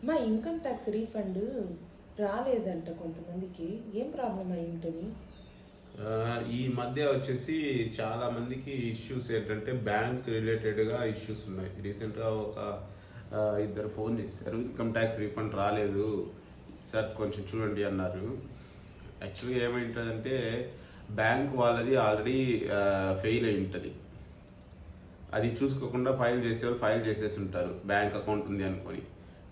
మా income tax refund రాలేదంట కొంతమందికి. ఏం ప్రాబ్లం అయి ఉంటుంది? ఈ మధ్య వచ్చేసి చాలా మందికి ఇష్యూస్ ఏంటంటే బ్యాంక్ రిలేటెడ్గా ఇష్యూస్ ఉన్నాయి. రీసెంట్గా ఒక ఇద్దరు ఫోన్ చేశారు, ఇన్కమ్ ట్యాక్స్ రీఫండ్ రాలేదు సార్ కొంచెం చూడండి అన్నారు. యాక్చువల్గా ఏమైంటుందంటే బ్యాంక్ వాళ్ళది ఆల్రెడీ ఫెయిల్ అయి ఉంటుంది. అది చూసుకోకుండా ఫైల్ చేసేసి ఉంటారు బ్యాంక్ అకౌంట్ ఉంది అనుకొని.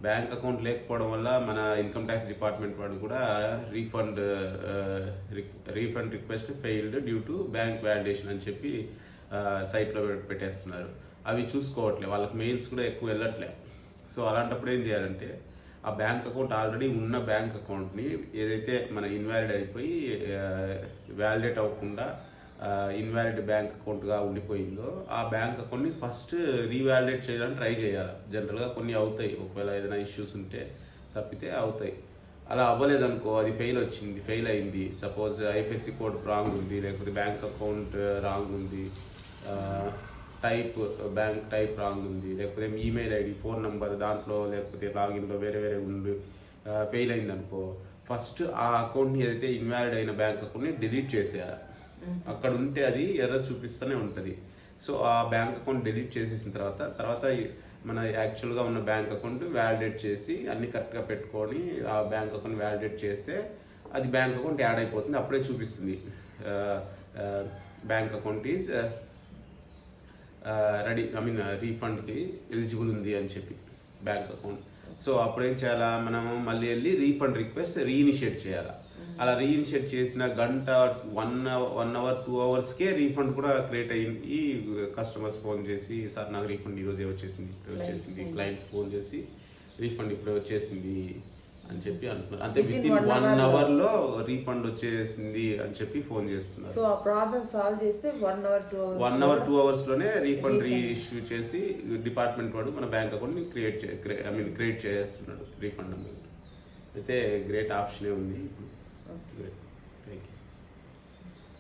బ్యాంక్ అకౌంట్ లేకపోవడం వల్ల మన ఇన్కమ్ ట్యాక్స్ డిపార్ట్మెంట్ వాళ్ళు కూడా refund request failed due to bank validation అని చెప్పి సైట్లో పెట్టేస్తున్నారు. అవి చూసుకోవట్లే, వాళ్ళకి మెయిల్స్ కూడా ఎక్కువ వెళ్ళట్లే. సో అలాంటప్పుడు ఏం చేయాలంటే ఆ బ్యాంక్ అకౌంట్ ఆల్రెడీ ఉన్న బ్యాంక్ అకౌంట్ని ఏదైతే మన ఇన్వాలిడ్ అయిపోయి వ్యాలిడేట్ అవ్వకుండా ఇన్వాలిడ్ బ్యాంక్ అకౌంట్గా ఉండిపోయిందో ఆ బ్యాంక్ అకౌంట్ని ఫస్ట్ రీవాలిడేట్ చేయడానికి ట్రై చేయాలి. జనరల్గా కొన్ని అవుతాయి, ఒకవేళ ఏదైనా ఇష్యూస్ ఉంటే తప్పితే అవుతాయి. అలా అవ్వలేదనుకో, అది ఫెయిల్ అయింది, సపోజ్ ఐఎఫ్ఎస్సి కోడ్ రాంగ్ ఉంది, లేకపోతే బ్యాంక్ అకౌంట్ రాంగ్ ఉంది, బ్యాంక్ టైప్ రాంగ్ ఉంది, లేకపోతే ఈమెయిల్ ఐడి ఫోన్ నెంబర్ దాంట్లో లేకపోతే లాగిన్లో వేరే వేరే ఉండి ఫెయిల్ అయిందనుకో, ఫస్ట్ ఆ అకౌంట్ని ఏదైతే ఇన్వాలిడ్ అయిన బ్యాంక్ అకౌంట్ని డిలీట్ చేసేయాలి. అక్కడ ఉంటే అది ఎర్రర్ చూపిస్తూనే ఉంటుంది. సో ఆ బ్యాంక్ అకౌంట్ డిలీట్ చేసేసిన తర్వాత మన యాక్చువల్గా ఉన్న బ్యాంక్ అకౌంట్ వ్యాలిడేట్ చేసి అన్ని కరెక్ట్గా పెట్టుకొని ఆ బ్యాంక్ అకౌంట్ వ్యాలిడేట్ చేస్తే అది బ్యాంక్ అకౌంట్ యాడ్ అయిపోతుంది. అప్పుడే చూపిస్తుంది బ్యాంక్ అకౌంట్ ఈజ్ రెడీ, రీఫండ్కి ఎలిజిబుల్ ఉంది అని చెప్పి బ్యాంక్ అకౌంట్. సో అప్పుడు ఏం చేయాలా, మనము మళ్ళీ వెళ్ళి రీఫండ్ రిక్వెస్ట్ రీఇనిషియేట్ చేయాలా. అలా రీఇనిషియేట్ చేసిన గంట 1 అవర్ 2 అవర్స్కే రీఫండ్ కూడా క్రియేట్ అయ్యింది. కస్టమర్స్ ఫోన్ చేసి సార్ నాకు రీఫండ్ ఈరోజే వచ్చేసింది, ఇప్పుడే వచ్చేసింది, క్లయింట్స్ ఫోన్ చేసి రీఫండ్ ఇప్పుడే వచ్చేసింది అని చెప్పి అంటున్నారు. అంటే విత్ ఇన్ 1 అవర్లో రీఫండ్ వచ్చేసింది అని చెప్పి ఫోన్ చేస్తున్నారు. సో ఆ ప్రాబ్లమ్ సాల్వ్ చేస్తే 1 అవర్ 2 అవర్స్లోనే రీఫండ్ రీఇష్యూ చేసి డిపార్ట్మెంట్ వాడు మన బ్యాంక్ అకౌంట్ని క్రియేట్ చేస్తున్నాడు రీఫండ్ అమౌంట్. అయితే గ్రేట్ ఆప్షనే ఉంది. Great. Thank you.